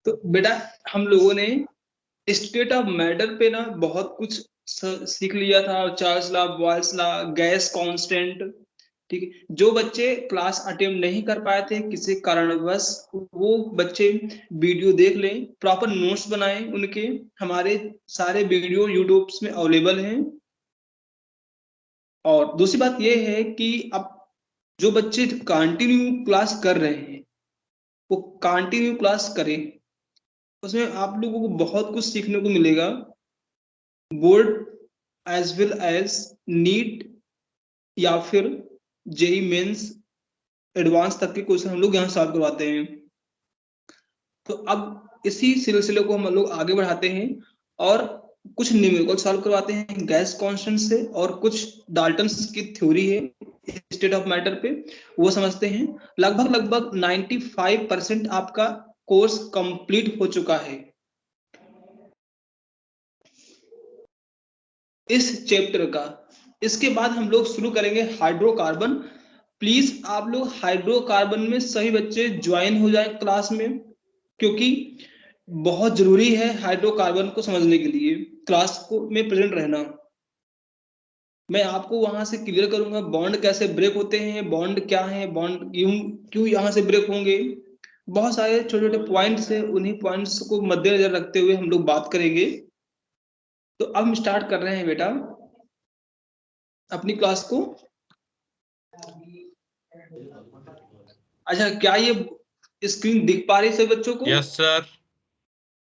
तो बेटा हम लोगों ने स्टेट ऑफ मैटर पे ना बहुत कुछ सीख लिया था, Charles law, Boyle's law, gas constant. ठीक है, जो बच्चे क्लास अटेम्प्ट नहीं कर पाए थे किसी कारणवश, वो बच्चे वीडियो देख लें, प्रॉपर नोट्स बनाएं उनके। हमारे सारे वीडियो यूट्यूब में अवेलेबल हैं। और दूसरी बात ये है कि अब जो बच्चे कंटिन्यू क्लास कर रहे हैं वो कंटिन्यू क्लास करें, उसमें आप लोगों को बहुत कुछ सीखने को मिलेगा। Board as well as NEET या फिर जेई मेंस एडवांस तक के क्वेश्चन हम लोग यहाँ सॉल्व करवाते हैं। तो अब इसी सिलसिले को हम लोग आगे बढ़ाते हैं और कुछ न्यूमेरिकल सॉल्व करवाते हैं गैस कांस्टेंट से, और कुछ डाल्टन्स की थ्योरी है स्टेट ऑफ मैटर पे, वो समझते हैं। लगभग 95% आपका कोर्स कंप्लीट हो चुका है इस चैप्टर का। इसके बाद हम लोग शुरू करेंगे हाइड्रोकार्बन। प्लीज आप लोग हाइड्रोकार्बन में सभी बच्चे ज्वाइन हो जाएं क्लास में, क्योंकि बहुत जरूरी है हाइड्रोकार्बन को समझने के लिए क्लास को में प्रेजेंट रहना। मैं आपको वहां से क्लियर करूंगा बॉन्ड कैसे ब्रेक होते हैं, बॉन्ड क्या है, बॉन्ड क्यों क्यों यहाँ से ब्रेक होंगे। बहुत सारे छोटे छोटे पॉइंट्स है, उन्हीं पॉइंट्स को मद्देनजर रखते हुए हम लोग बात करेंगे। तो अब हम स्टार्ट कर रहे हैं बेटा अपनी क्लास को। अच्छा, क्या ये स्क्रीन दिख पा रही है सभी बच्चों को? Yes sir.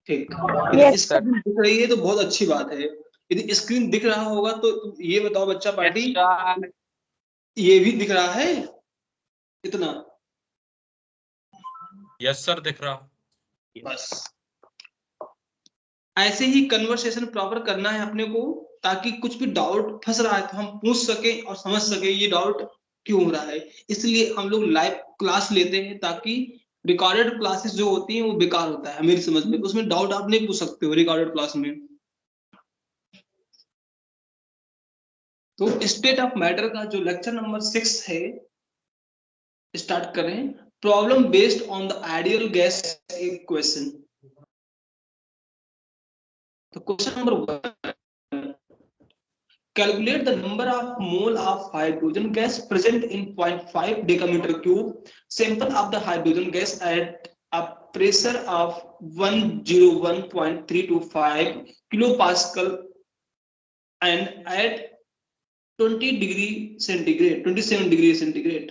ठीक, यदि स्क्रीन दिख रही है तो बहुत अच्छी बात है। यदि स्क्रीन दिख रहा होगा तो ये बताओ बच्चा पार्टी, ये भी दिख रहा है इतना? यस सर, दिख रहा। बस ऐसे ही कन्वर्सेशन प्रॉपर करना है अपने को, ताकि कुछ भी डाउट फंस रहा है तो हम पूछ सके और समझ सके ये डाउट क्यों हो रहा है। इसलिए हम लोग लाइव क्लास लेते हैं, ताकि रिकॉर्डेड क्लासेस जो होती हैं वो बेकार होता है मेरी समझ में, उसमें डाउट आप नहीं पूछ सकते हो रिकॉर्डेड क्लास में। तो स्टेट ऑफ मैटर का जो लेक्चर नंबर 6 है स्टार्ट करें। Problem based on the ideal gas equation. तो question number 1, calculate the number of mole of hydrogen gas present in 0.5 decameter cube sample of the hydrogen gas at a pressure of 101.325 kilopascal and at 27 degree centigrade.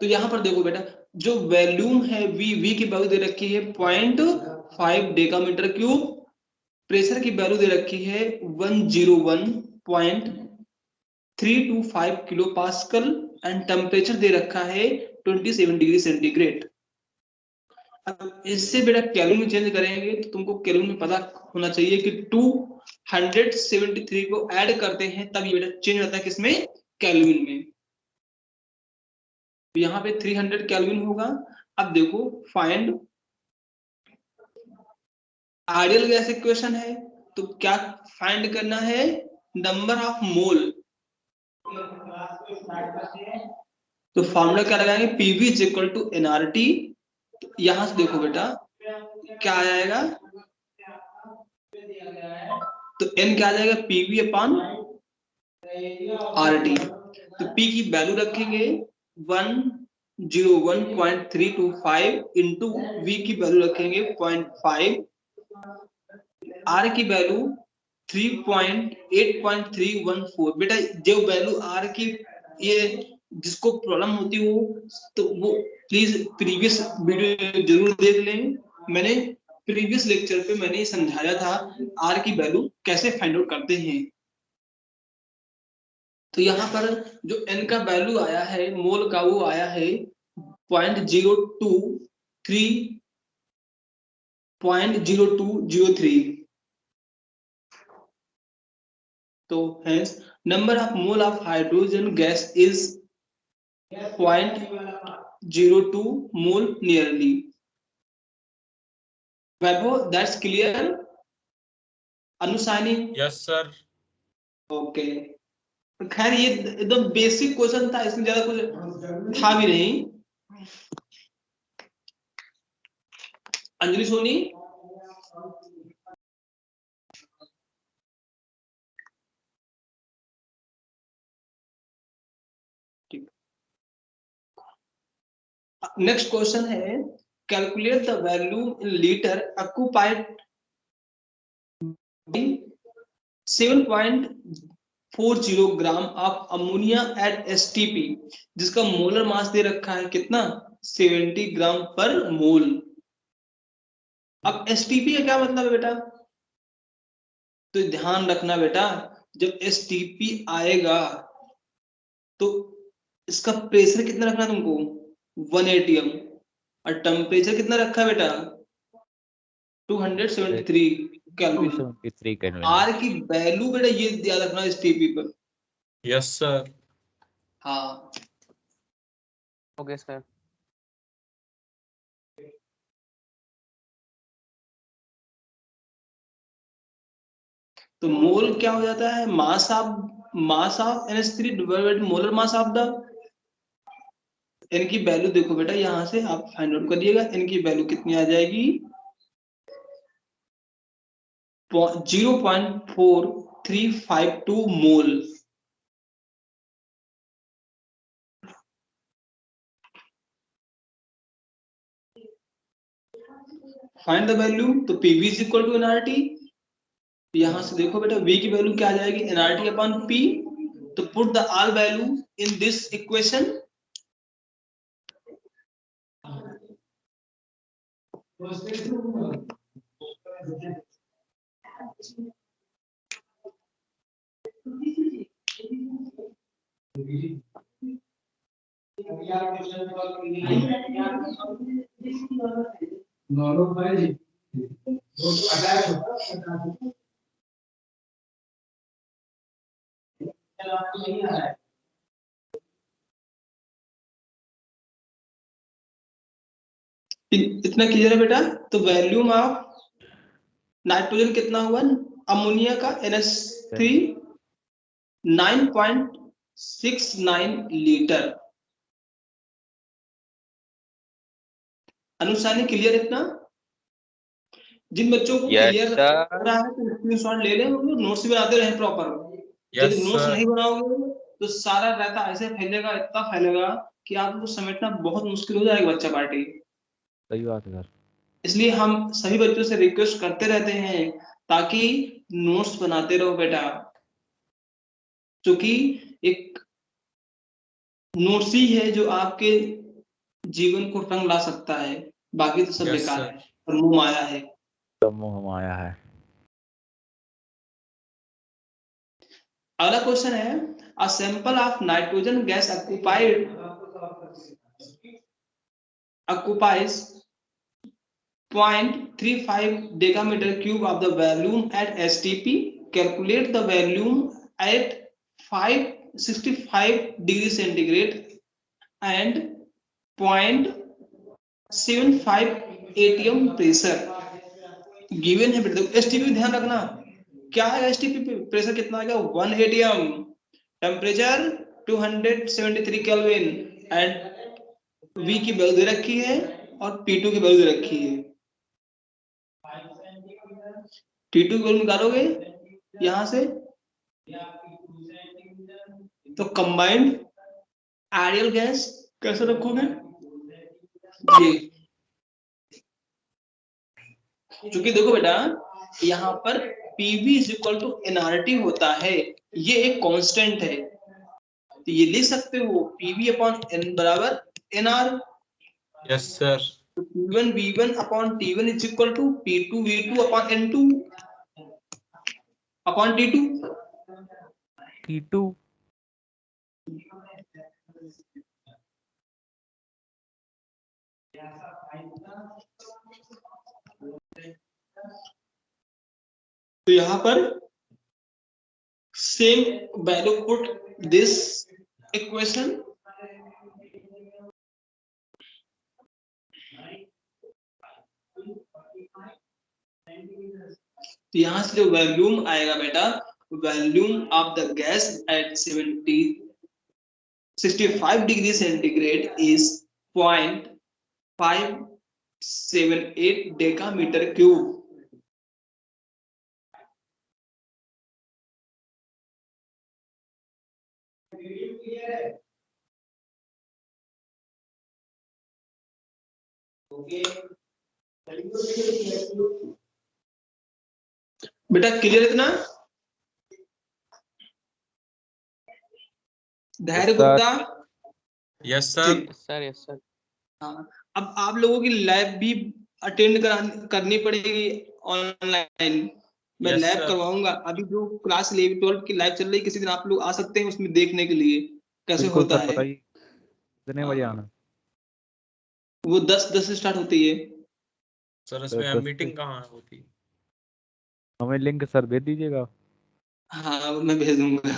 तो यहां पर देखो बेटा, जो volume है we की value दे रखी है 0.5 डेकामीटर क्यूब, प्रेशर की वैल्यू दे रखी है 101.325 किलो पास्कल एंड टेम्परेचर दे रखा है 27 डिग्री सेंटीग्रेड। अब इससे बेटा केल्विन में चेंज करेंगे तो तुमको केल्विन में पता होना चाहिए कि 273 को ऐड करते हैं तब ये बेटा चेंज होता है किसमें, केल्विन में। तो यहाँ पे 300 केल्विन होगा। अब देखो फाइंड आइडियल गैस इक्वेशन है, तो क्या फाइंड करना है, नंबर ऑफ मोल। तो फॉर्मूला क्या लगाएंगे, PV is equal to NRT. यहां से देखो बेटा क्या आ जाएगा, तो एन क्या आ जाएगा, पीवी अपॉन आरटी। तो पी की वैल्यू रखेंगे 101.325 इंटू वी की वैल्यू रखेंगे 0.5, आर की वैल्यू 8.314। बेटा जो वैल्यू आर की ये जिसको प्रॉब्लम होती हो तो वो प्लीज प्रीवियस वीडियो जरूर देख लें। मैंने प्रीवियस लेक्चर पे मैंने समझाया था आर की वैल्यू कैसे फाइंड आउट करते हैं। तो यहाँ पर जो एन का वैल्यू आया है मोल का, वो आया है 0.0203। तो hence number of mole of hydrogen gas is 0.02 mole nearly. Vaibhav, that's clear? अनुसानी? Yes sir. ओके, खैर ये एकदम बेसिक क्वेश्चन था, इसमें ज्यादा कुछ था भी नहीं। अंजलि सोनी, नेक्स्ट क्वेश्चन है calculate the value in litre occupied 7.40 gram of ammonia at STP, जिसका मोलर मास दे रखा है कितना 70 ग्राम पर मोल। अब एसटीपी का क्या मतलब है बेटा, तो ध्यान रखना बेटा, जब एसटीपी आएगा तो इसका प्रेशर कितना रखना है तुमको 1 atm, और टेम्परेचर कितना रखा है बेटा 273 केल्विन। 273 केल्विन। आर की वैल्यू बेटा ये याद रखना एसटीपी पर। Yes sir. हाँ ओके सर। तो मोल क्या हो जाता है, mass of NH3 divided molar mass of the, इनकी वैल्यू देखो बेटा यहां से आप फाइंड आउट करिएगा, इनकी वैल्यू कितनी आ जाएगी 0.4352 मोल। फाइंड द वैल्यू, तो PV is equal to NRT। यहां से देखो बेटा V की वैल्यू क्या आ जाएगी NRT अपॉन P। तो put the all value in this equation. इतना क्लियर है बेटा। तो वैल्यूम ऑफ नाइट्रोजन कितना हुआ अमोनिया का NH3 9.69 लीटर। अनुसानी क्लियर इतना, जिन बच्चों को क्लियर हो रहा है तो स्क्रीनशॉट ले लें, वो नोट्स भी बनाते रहे प्रॉपर। यदि नोट्स नहीं बनाओगे तो सारा रहता ऐसे फैलेगा, इतना फैलेगा कि आपको समेटना बहुत मुश्किल हो जाएगा बच्चा पार्टी। सही बात है सर। इसलिए हम सभी बच्चों से रिक्वेस्ट करते रहते हैं ताकि नोट्स बनाते रहो बेटा, क्योंकि एक नोट्स ही है जो आपके जीवन को रंग ला सकता है, बाकी तो सब बेकार है और मुंह माया है। मुंह माया है। अगला क्वेश्चन है a sample of nitrogen gas occupies 0.35 decameter cube of the volume at STP. Calculate the volume at 565 degree centigrade and 0.75 atm pressure given है। STP ध्यान रखना क्या है, STP पे प्रेशर कितना आएगा 1 atm, temperature 273 kelvin and V की value दे रखी है और T2 की वैल्यू दे रखी है। T2 की वैल्यू निकालोगे यहां से तो कंबाइंड आइडियल गैस कैसे रखोगे ये, क्योंकि देखो बेटा यहाँ पर PV is equal to NRT होता है, ये एक कांस्टेंट है, तो ये लिख सकते हो PV अपॉन N बराबर NR। Yes sir. P1 V1 upon T1 is equal to P2 V2 upon N2 upon T2। तो यहाँ पर same value put this equation. तो यहां से जो वॉल्यूम आएगा बेटा, volume of the gas at 65 degree centigrade is 0.5 78 decametre cube. बेटा क्लियर इतना? Dhairya Yes, sir. Gupta. Yes sir. ठीक। Yes, sir. Yes, sir. हाँ, अब आप लोगों की लैब भी अटेंड करनी पड़ेगी ऑनलाइन। मैं Yes, लैब sir. करवाऊंगा। अभी जो क्लास 11 12 की लैब चल रही है, किसी दिन आप लोग आ सकते हैं उसमें देखने के लिए कैसे बिल्कुल होता सर, है। बताइए कितने बजे हाँ, आना? वो 10 से स्टार्ट होती है। सर तो इसमें 10 मीटिंग से कहाँ होती? हमें लिंक सर भेज दीजिएगा। हाँ, मैं भेज दूंगा।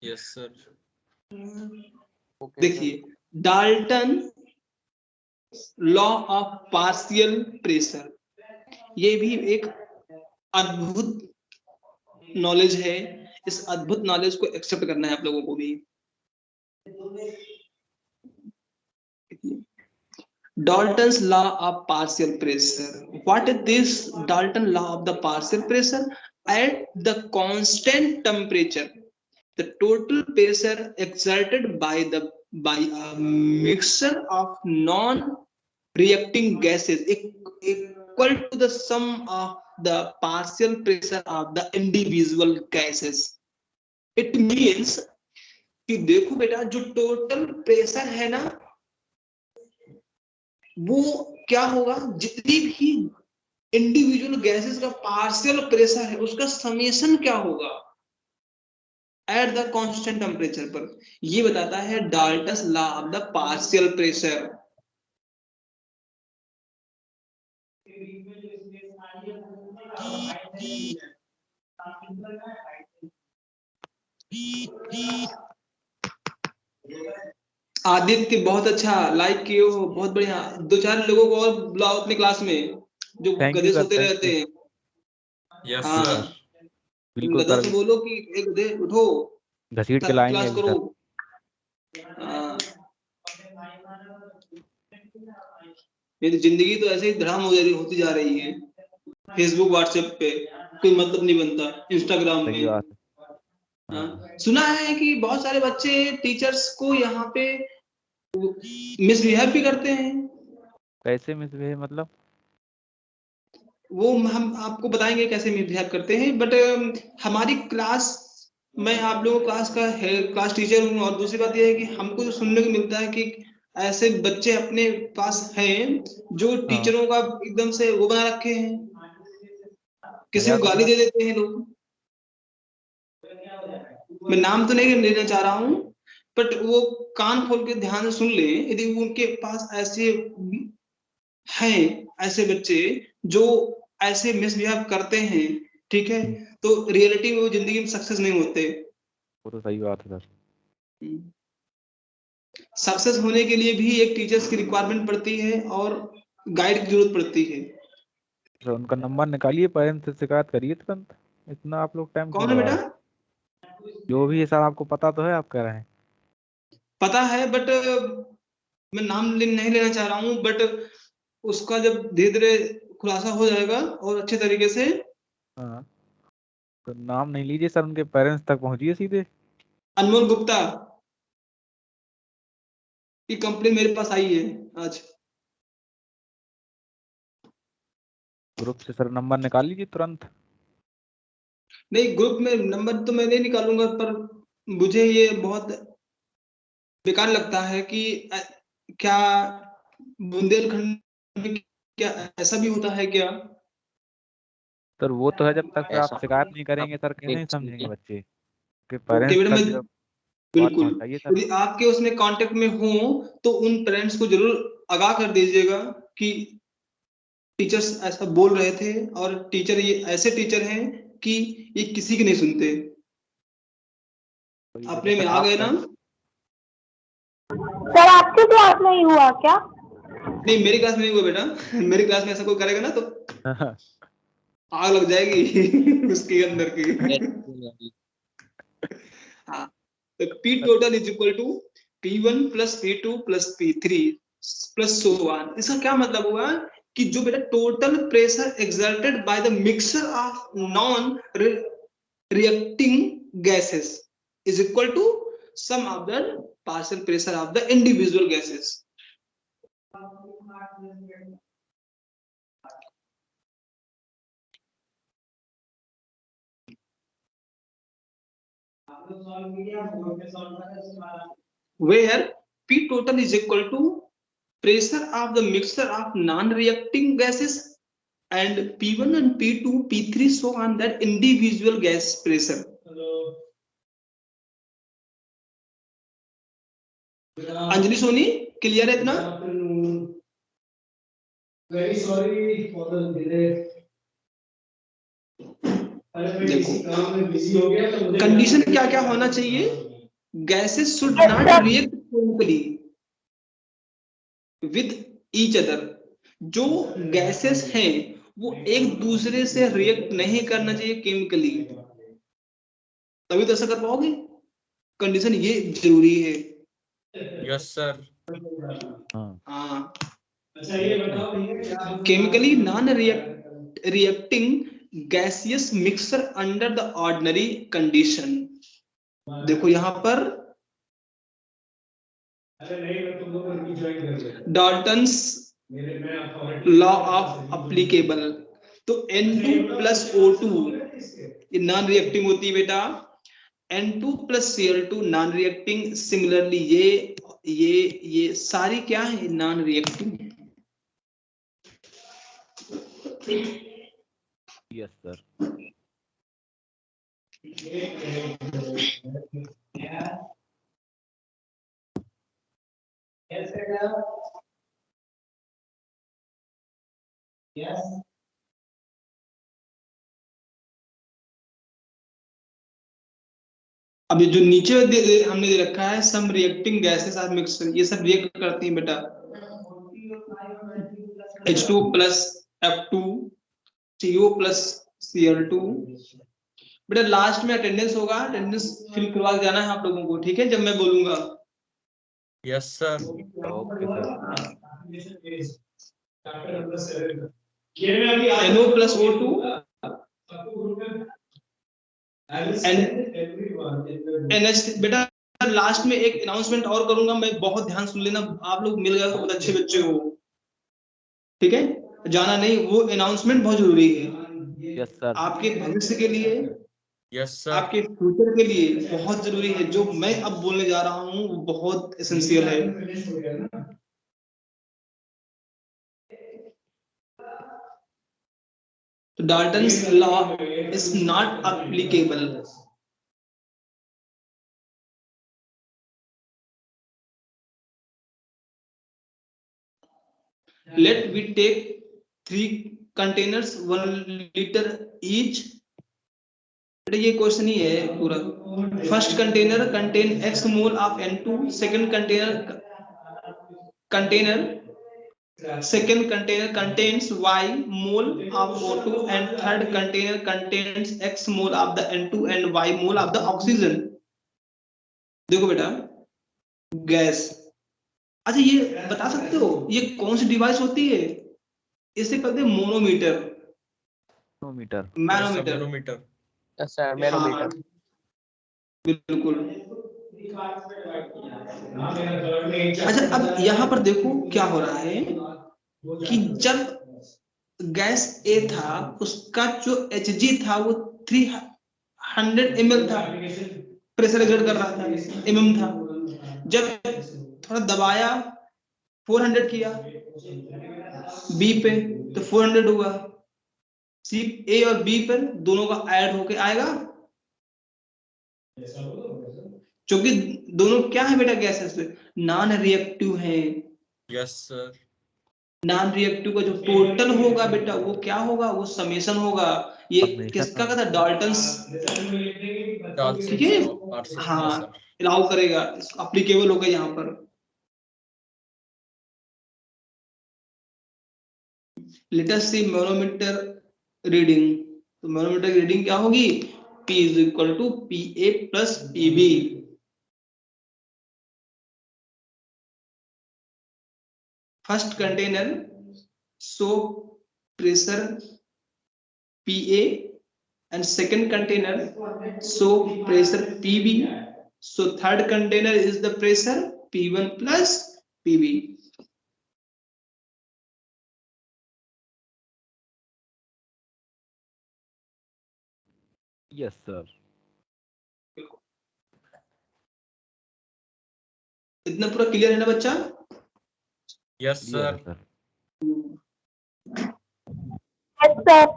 Yes sir. Okay, sir. देखिए, Dalton law of partial pressure, ये भी एक अद्भुत नॉलेज है। इस अद्भुत नॉलेज को एक्सेप्ट करना है आप लोगों को भी। Dalton's law of partial pressure. What is this Dalton law of the partial pressure? At the constant temperature, the total pressure exerted by a mixture of non-reacting gases equal to the sum of the partial pressure of the individual gases. It means कि देखो बेटा, जो total pressure है ना, वो क्या होगा, जितनी भी इंडिविजुअल गैसेस का पार्शियल प्रेशर है उसका समेशन क्या होगा एट द कांस्टेंट टेम्परेचर पर। ये बताता है Dalton's law of the partial pressure. Aditya बहुत अच्छा, लाइक किए हो, बहुत बढ़िया। 2-4 लोगों को और बुलाओ अपनी क्लास में जो थैंक यू गधे सर, सोते थैंक रहते यू। हैं। यस हाँ, सर। बिल्कुल गधों सर, से बोलो कि एक गधे उठो, घसीट के लाएंगे क्लास अभी करो। सर। हाँ, मेरी जिंदगी तो ऐसे ही धड़ाम होती जा रही है। फेसबुक व्हाट्सएप पे कोई मतलब नहीं बनता, इंस्टाग्राम सही में। बात है। हाँ, सुना है कि बहुत सारे बच्चे टीचर्स को यहाँ पे मिसबिहेव भी करते हैं। कैसे मिसबिहेव मतलब? वो हम आपको बताएंगे कैसे मिसबिहेव करते हैं, बट हमारी क्लास, मैं आप लोगों क्लास का क्लास टीचर हूँ। और दूसरी बात यह है कि हमको जो सुनने को मिलता है कि ऐसे बच्चे अपने पास हैं जो टीचरों का एकदम से वो बना रखे हैं, किसी को मजाक गाली उड़ा। दे देते हैं लोग। मैं नाम तो नहीं लेना चाह रहा हूँ, बट वो कान खोल के ध्यान से सुन ले। यदि उनके पास ऐसे हैं, ऐसे बच्चे जो ऐसे मिसबिहेव करते हैं, ठीक है, तो रियलिटी में वो जिंदगी में सक्सेस नहीं होते। वो तो सही बात है सर। सक्सेस होने के लिए भी एक टीचर्स की रिक्वायरमेंट पड़ती है और गाइड की जरूरत पड़ती है। सर उनका नंबर निकालिए, पेरेंट्स से शिकायत करिए तुरंत। इतना आप लोग टाइम क्यों कौन है लगा बेटा? रहे हैं? जो भी है सर, आपको पता तो है आप कह रहे हैं। पता है, बट मैं नाम नहीं लेना चाह रहा हूँ। बट उसका जब धीरे धीरे खुलासा हो जाएगा और अच्छे तरीके से। हाँ, तो नाम नहीं लीजिए सर, उनके पेरेंट्स तक पहुंचिए सीधे। अनमोल गुप्ता की कंप्लेन मेरे पास आई है आज। ग्रुप से सर नंबर निकाल लीजिए तुरंत। नहीं, ग्रुप में नंबर तो मैं नहीं निकालूंगा, पर मुझे ये बहुत बेकार लगता है कि क्या बुंदेलखंड में क्या ऐसा भी होता है क्या? सर वो तो है, जब तक आप ऐसा शिकायत नहीं करेंगे सर कैसे नहीं एक समझेंगे बच्चे के ओके पेरेंट्स बेटा, मैं तक बात बिल्कुल, पहुंचाइए सर। यदि आपके उसमें कांटेक्ट में हो तो उन पेरेंट्स को जरूर आगाह कर दीजिएगा कि टीचर्स ऐसा बोल रहे थे और टीचर ये ऐसे टीचर हैं कि ये किसी की नहीं सुनते। अपने में आ आप गए ना? सर आपके क्लास में ही हुआ क्या? नहीं, मेरी क्लास में नहीं हुआ बेटा। मेरी क्लास में ऐसा कोई करेगा ना तो आग लग जाएगी उसके अंदर की। हाँ, तो P total is equal to P1 plus P2 plus P3। Plus so on. इसका क्या मतलब हुआ कि जो बेटा total pressure exerted by the mixture of non reacting gases is equal to sum of the partial pressure of the individual gases. where P total is equal to pressure of the mixture of non-reacting gases and P1 and P2, P3 so on that individual gas pressure. Anjali Soni clear है इतना? Very sorry for the delay. देखो condition क्या क्या होना चाहिए? Gases should not react chemically with each other. जो gases हैं वो एक दूसरे से रिएक्ट नहीं करना चाहिए केमिकली, तभी तो ऐसा कर पाओगे। कंडीशन ये जरूरी है। Yes sir. हाँ chemically non reacting gaseous mixture under the ordinary condition. देखो यहाँ पर डाल्टन्स लॉ ऑफ अप्लीकेबल, तो N2 प्लस O2 ये नॉन रिएक्टिंग होती है बेटा, N2 plus Cl2 non reacting. Similarly ये सारी क्या है? Non reacting. Yes sir. अब ये जो नीचे हमने दे रखा है सम रिएक्टिंग गैसेस आर मिक्सर, ये सब रिएक्ट करती हैं बेटा। H2 plus F2 CO plus Cl2। बेटा लास्ट में अटेंडेंस होगा, अटेंडेंस फिल करवा के जाना है आप लोगों को, ठीक है, जब मैं बोलूंगा। Yes sir. Okay sir. NO plus O2 NH। बेटा लास्ट में एक अनाउंसमेंट और करूंगा मैं, बहुत ध्यान सुन लेना, आप लोग मिल गए तो बहुत अच्छे बच्चे हो, ठीक है, जाना नहीं, वो अनाउंसमेंट बहुत जरूरी है। Yes sir. आपके भविष्य के लिए, यस सर। आपके फ्यूचर के लिए बहुत जरूरी है। जो मैं अब बोलने जा रहा हूँ वो बहुत एसेंशियल है। तो Dalton's law is not applicable. Let we take 3 containers 1 liter each। ये क्वेश्चन ही है पूरा। First container contain x mole of N2, second container contains y mole of O2 and third container contains x mole of the N2 and y mole of the oxygen। देखो बेटा gas, अच्छा ये बता सकते हो ये कौन सी डिवाइस होती है? इसे कहते हैं manometer, manometer. Manometer. Yes sir, manometer. बिल्कुल। अच्छा अब यहाँ पर देखो क्या हो रहा है कि जब गैस A था उसका जो Hg था वो 300 ml था, प्रेशर एक्सर्ट कर रहा था, mm था। जब थोड़ा दबाया 400 किया B पे तो 400 हुआ। C A और B पर दोनों का ऐड होके आएगा, क्योंकि दोनों क्या है बेटा गैसेस नॉन रिएक्टिव है। Yes sir. नॉन रिएक्टिव का जो टोटल होगा बेटा वो क्या होगा? वो समेशन होगा। ये किसका का था? डाल्टन्स, ठीक है, हाँ अलाउ करेगा, एप्लीकेबल होगा यहाँ पर। Let us see manometer reading. तो मैनोमीटर की रीडिंग क्या होगी? P is equal to PA plus PB। first container show pressure PA and second container show pressure PB. So third container is the pressure P1 plus PB. Yes, sir. इतना पूरा clear है ना बच्चा? Yes, Clear है, sir. sir. Yes, sir.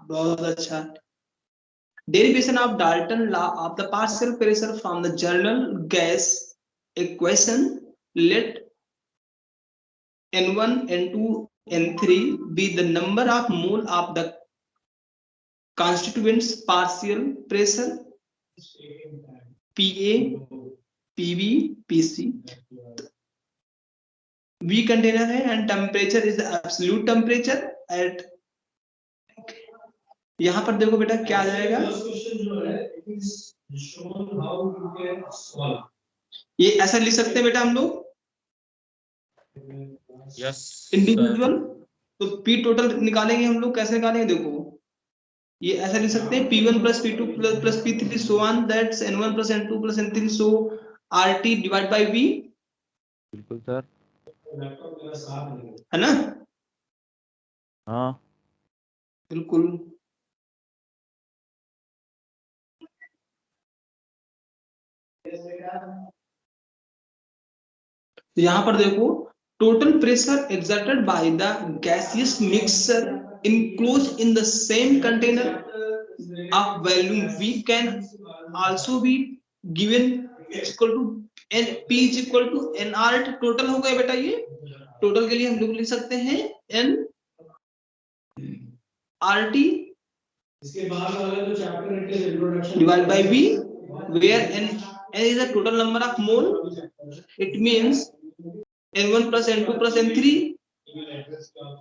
बहुत अच्छा. Derivation of Dalton law of the partial pressure from the general gas equation. Let N1, N2, N3 be the number of mole of the constituents partial pressure PA, PB, PC. V container है and temperature is the absolute temperature at. यहाँ पर देखो बेटा क्या आ जाएगा, ये ऐसा लिख सकते हैं बेटा हम लोग Yes, इंडिविजुअल. तो P टोटल निकालेंगे हम लोग, कैसे निकालेंगे देखो, ये ऐसा लिख सकते हैं P1 plus P2 plus P3 so on, that's N1 plus N2 plus N3 so RT divided by V. बिल्कुल सर. है ना? हाँ. बिल्कुल. तो यहाँ पर देखो total pressure exerted by the gaseous mixture enclosed in the same container of volume V can also be given equal to N P is equal to NR. Total हो गया बेटा, ये टोटल के लिए हम लोग लिख सकते हैं N RT divided by V, where N is the total number of mole. It means N1 plus N2 plus N3.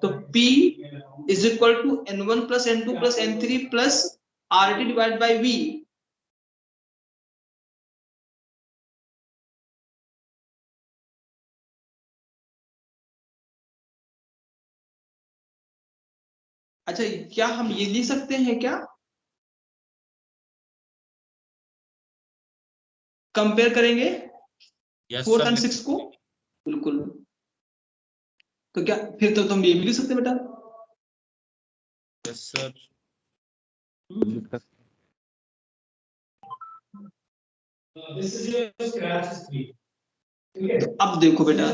तो P is equal to N1 plus N2 plus N3 plus RT divided by V. अच्छा, क्या हम ये लिख सकते हैं क्या, compare करेंगे yes, 4th sir. and 6 को? बिल्कुल. तो क्या फिर तो तुम ये भी लिख सकते बेटा. Yes, sir. लिख सकते. अब देखो बेटा,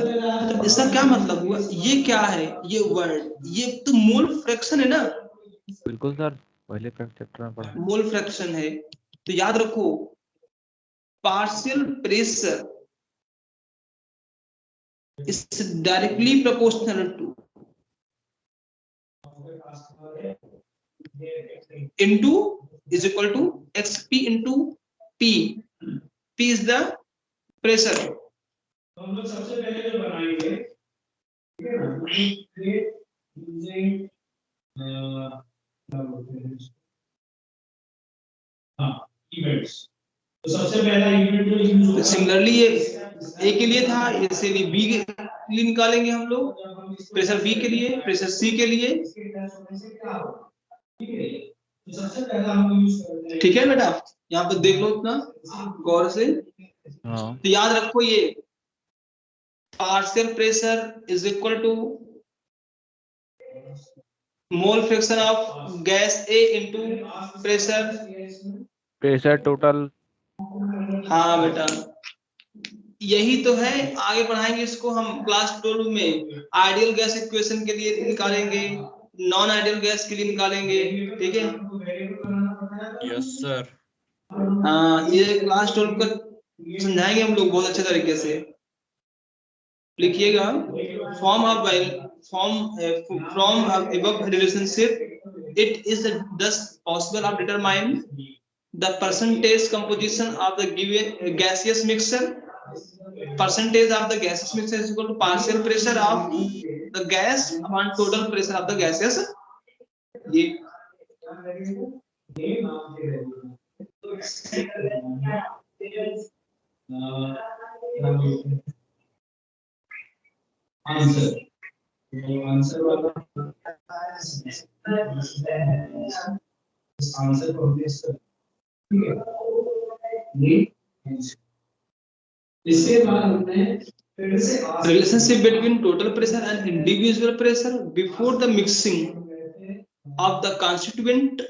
तो इसका क्या मतलब हुआ, ये क्या है, ये वर्ड, ये तो मोल फ्रैक्शन है ना. बिल्कुल सर, पहले चैप्टर में पढ़ा. मोल फ्रैक्शन है. तो याद रखो partial pressure is directly proportional to into is equal to xp into p. P is the pressure. हम लोग सबसे पहले जो बनाएंगे, ठीक है ना, इवेंट्स. तो सबसे पहला इवेंट जो यूज, सिमिलरली ये ए के लिए था, इसे बी के लिए निकालेंगे हम लोग, प्रेशर बी के लिए, प्रेशर सी के लिए. ठीक है बेटा, यहाँ पर देख लो इतना गौर से. हाँ. तो याद रखो ये partial pressure is equal to mole fraction of gas A into pressure total. हाँ बेटा, यही तो है. आगे बढ़ाएंगे इसको हम क्लास 12 में. आइडियल गैस इक्वेशन के लिए निकालेंगे, नॉन आइडियल गैस के लिए निकालेंगे. ठीक है? Yes, sir. हाँ, ये क्लास 12 का समझाएंगे हम लोग बहुत अच्छे तरीके से. लिखिएगा from above relationship, it is thus possible of determine the percentage composition of the given gaseous mixture. Percentage of the gaseous mixture is equal to partial pressure of the gas upon total pressure of the gaseous. ये answer answer वाला answer को ठीक है ये इसके बाद हमने relationship between total pressure and individual pressure before the mixing of the constituent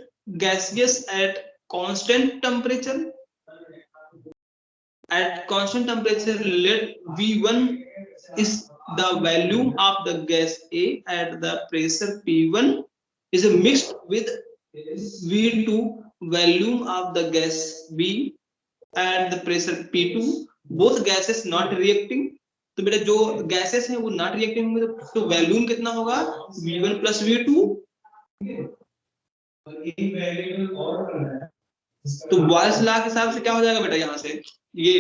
gases at constant temperature. At constant temperature, let V1 is the volume of the gas A at the pressure P1 is mixed with V2 volume of the gas B at the pressure P2. Both gases not reacting. तो बेटा जो gases हैं वो not reacting होंगे तो volume कितना होगा V1 plus V2। तो बॉयल्स लॉ के हिसाब से क्या हो जाएगा बेटा यहाँ से ये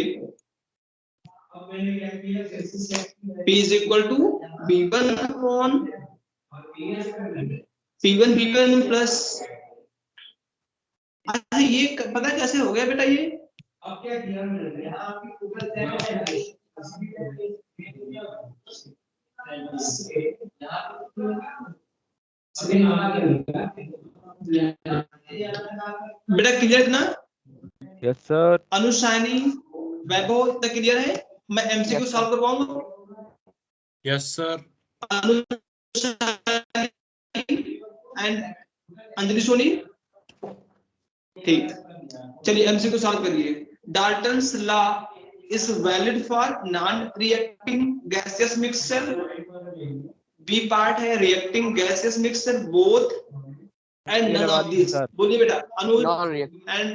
P is equal to V1 upon P1 plus ये पता कैसे हो गया बेटा ये अब क्या किया मैंने आपकी ऊपर बेटा क्लियर ना? Yes sir. अनुशानी वैभव इतना क्लियर है? मैं एमसीक्यू सॉल्व करवाऊंगा। Yes sir. And Anjali Soni ठीक। चलिए एमसीक्यू सॉल्व करिए। Dalton's law is valid for non-reacting gaseous mixture. B part है reacting gaseous mixture both and none of these. बोलिए बेटा अनुज and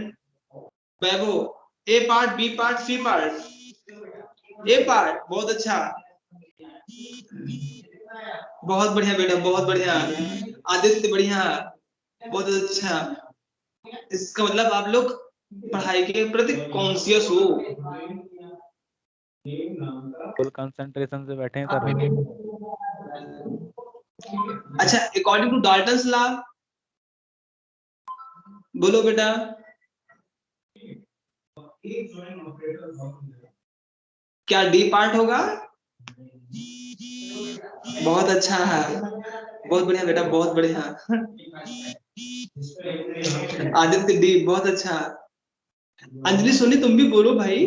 Vaibhav. A part, B part, C part. A part बहुत अच्छा, बहुत बढ़िया बेटा, बहुत बढ़िया। आदित्य बढ़िया, बहुत अच्छा। इसका मतलब आप लोग पढ़ाई के प्रति कॉन्शियस हो। फुल कंसंट्रेशन से बैठे हैं सर। अच्छा, अकॉर्डिंग टू डाल्टन्स लॉ बोलो बेटा। क्या डी पार्ट होगा? बहुत अच्छा है, बहुत बढ़िया बेटा, बहुत बढ़िया। आदित्य डी, बहुत अच्छा। अंजलि सोनी तुम भी बोलो भाई।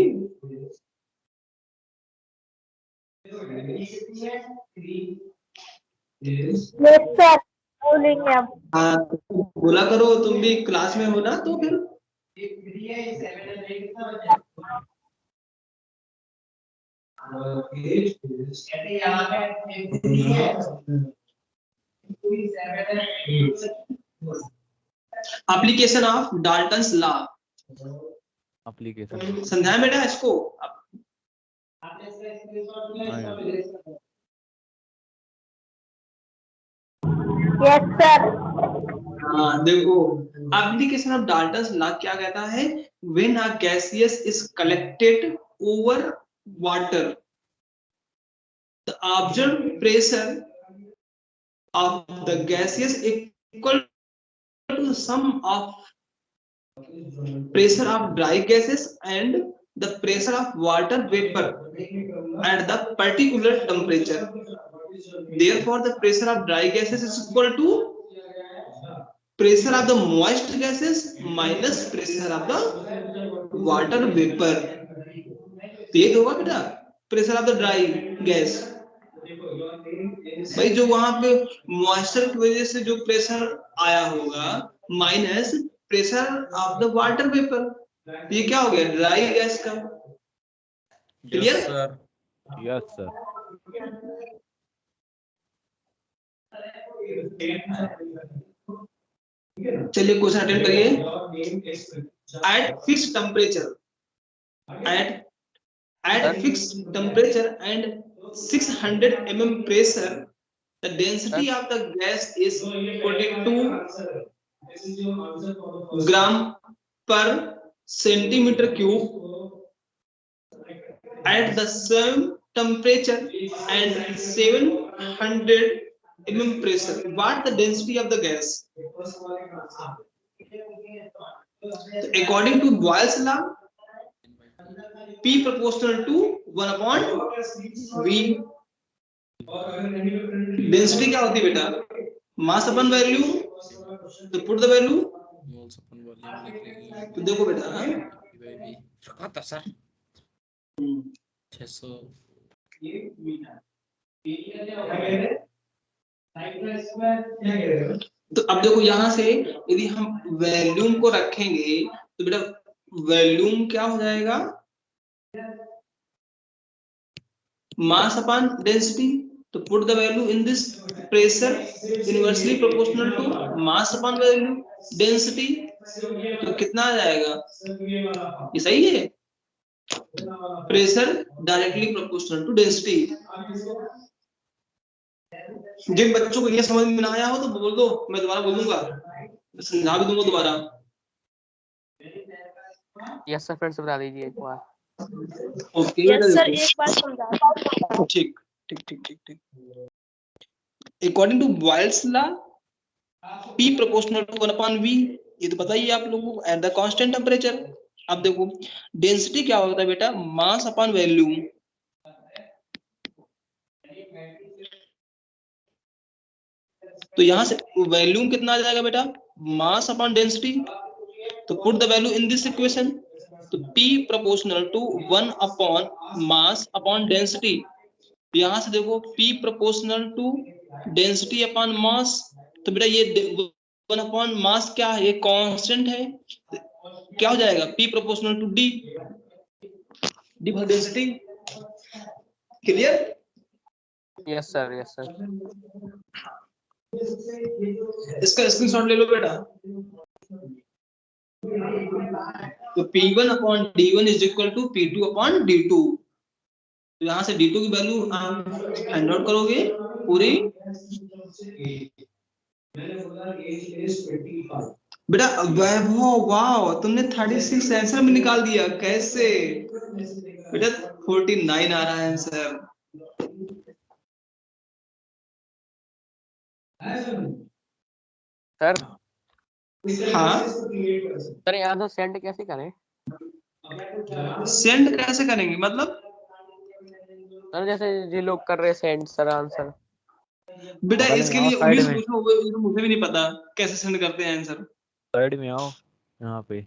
यस सर बोलेंगे अब। हाँ बोला करो, तुम भी क्लास में हो ना तो फिर। Application of Dalton's law. Application समझाया बेटा इसको? Yes sir. हाँ देखो, एप्लीकेशन ऑफ डाल्टन्स लॉ क्या कहता है? When a gaseous is collected over water, the observed pressure of the gaseous equal to the sum of pressure of dry gases and the pressure of water vapor at the particular temperature. Therefore, the pressure of dry gases is equal to pressure of the moist gases minus pressure of the water vapor. ये होगा बेटा pressure of the dry gas. भाई जो वहां पे moisture की वजह से जो प्रेशर आया होगा minus pressure of the water vapour, ये क्या हो गया? ड्राई गैस का। Clear? Yes sir. Yes sir. चलिए क्वेश्चन अटेंड करिए। Eight fix temperature, at fixed temperature and 600 mm pressure, the density of the gas is 42 gram per centimeter cube. At the same temperature and 700 mm pressure, what the density of the gas? According to Boyle's law, P proportional to 1 upon V. Density क्या होती है बेटा? मास अपन value, तो put the value, moles upon volume लिख लेंगे। तो देखो बेटा, हाँ? रखा था सर 600। तो अब देखो यहाँ से यदि हम वॉल्यूम को रखेंगे तो बेटा वॉल्यूम क्या हो जाएगा? मास अपॉन डेंसिटी, तो put the value in this pressure inversely proportional to mass upon value density, तो कितना आ जाएगा? ये सही है, pressure directly proportional to density. जिन बच्चों को ये समझ में ना आया हो तो बोल दो, मैं दोबारा बोल दूंगा, समझा भी दूंगा दोबारा। यस सर, फिर से बता दीजिए एक बार। ओके यस सर, एक बार समझा। ठीक ठीक ठीक ठीक ठीक। According to Boyle's law, P proportional to 1/V, ये तो पता ही है आप लोगों को, एट द कांस्टेंट टेम्परेचर। अब देखो डेंसिटी क्या होता है बेटा? Mass upon volume. तो यहाँ से वॉल्यूम कितना आ जाएगा बेटा? मास अपॉन डेंसिटी, तो put the value in this equation, तो P proportional to 1 upon mass upon density. यहाँ से देखो P proportional to density upon mass, तो बेटा ये 1 अपॉन मास क्या है? ये कांस्टेंट है, क्या हो जाएगा? P proportional to D, D for density. Clear? Yes sir, yes sir. इसका स्क्रीनशॉट ले लो बेटा। तो P1 upon D1 is equal to P2 upon D2। तो यहाँ से D2 की वैल्यू आप फाइंड आउट करोगे पूरी। बेटा वैभव, वाह, तुमने 36 आंसर में निकाल दिया, कैसे? बेटा 49 आ रहा है आंसर। सर हाँ, सर यहाँ तो सेंड कैसे करें? सेंड कैसे करेंगे मतलब? सर जैसे ये लोग कर रहे सेंड सर आंसर। बेटा बगल में इसके आओ, लिए साइड उन्हीं से में पूछो, ये तो मुझे भी नहीं पता कैसे सेंड करते हैं आंसर। साइड में आओ, यहाँ पे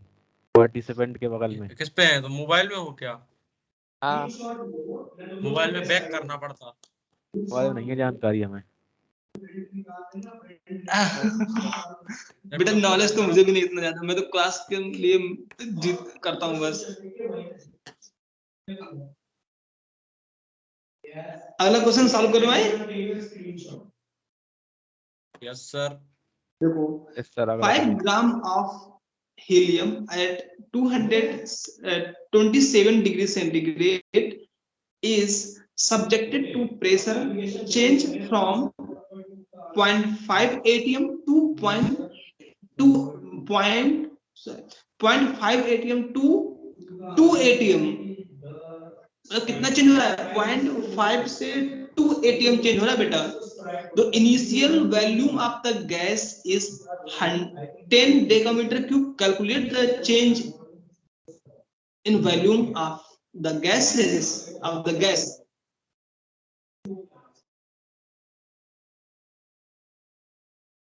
पार्टिसिपेंट के बगल में। किस पे है? तो मोबाइल में हो क्या? हाँ मोबाइल में बैक करना पड़ता। वाले नहीं है जानकारी हमें। बेटा नॉलेज तो मुझे भी नहीं इतना ज्यादा, मैं तो क्लास के लिए जिद करता हूँ बस। अगला क्वेश्चन सॉल्व करो भाई। Yes sir. देखो इस तरह अगला 5 करिए। Gram of helium at 227 degree centigrade is subjected to pressure change from 0.5 atm to 0.5 atm to 2 atm। मतलब कितना चेंज हो रहा है? 0.5 से 2 atm चेंज हो रहा है बेटा। The initial volume of the gas is 10 decameter cube. Calculate the change in volume of the gases of the gas.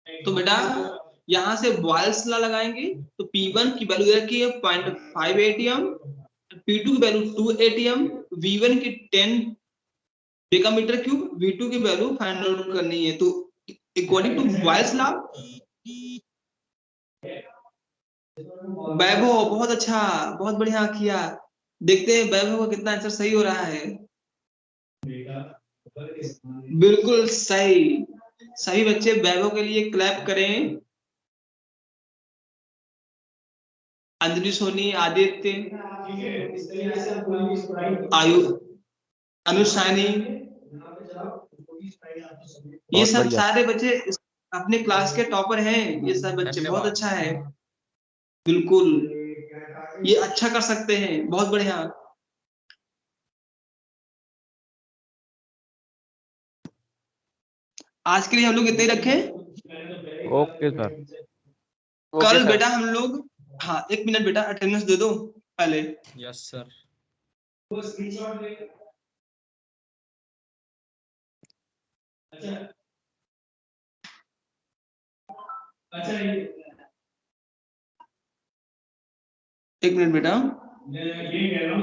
तो बेटा यहाँ से बॉयल्स लॉ लगाएंगे, तो P1 की वैल्यू रखी है 0.5 atm, P2 की वैल्यू 2 atm, V1 की 10 डेकामीटर क्यूब, V2 की वैल्यू फाइंड आउट करनी है। तो अकॉर्डिंग टू बॉयल्स लॉ, वैभव बहुत अच्छा, बहुत बढ़िया किया। देखते हैं वैभव का कितना आंसर सही हो रहा है। बिल्कुल सही, सही बच्चे वैभव के लिए क्लैप करें। अंजलि, सोनी, आदित्य, आयु, अनुशानी, ये सब सारे बच्चे अपने क्लास के टॉपर हैं। ये सब बच्चे बहुत अच्छा है, बिल्कुल ये अच्छा कर सकते हैं, बहुत बढ़िया। आज के लिए हम लोग इतने ही रखें। Okay sir. कल बेटा हम लोग, हाँ 1 मिनट बेटा अटेंडेंस दे दो पहले। Yes sir. अच्छा अच्छा ये एक मिनट बेटा। मैं ये कह रहा हूँ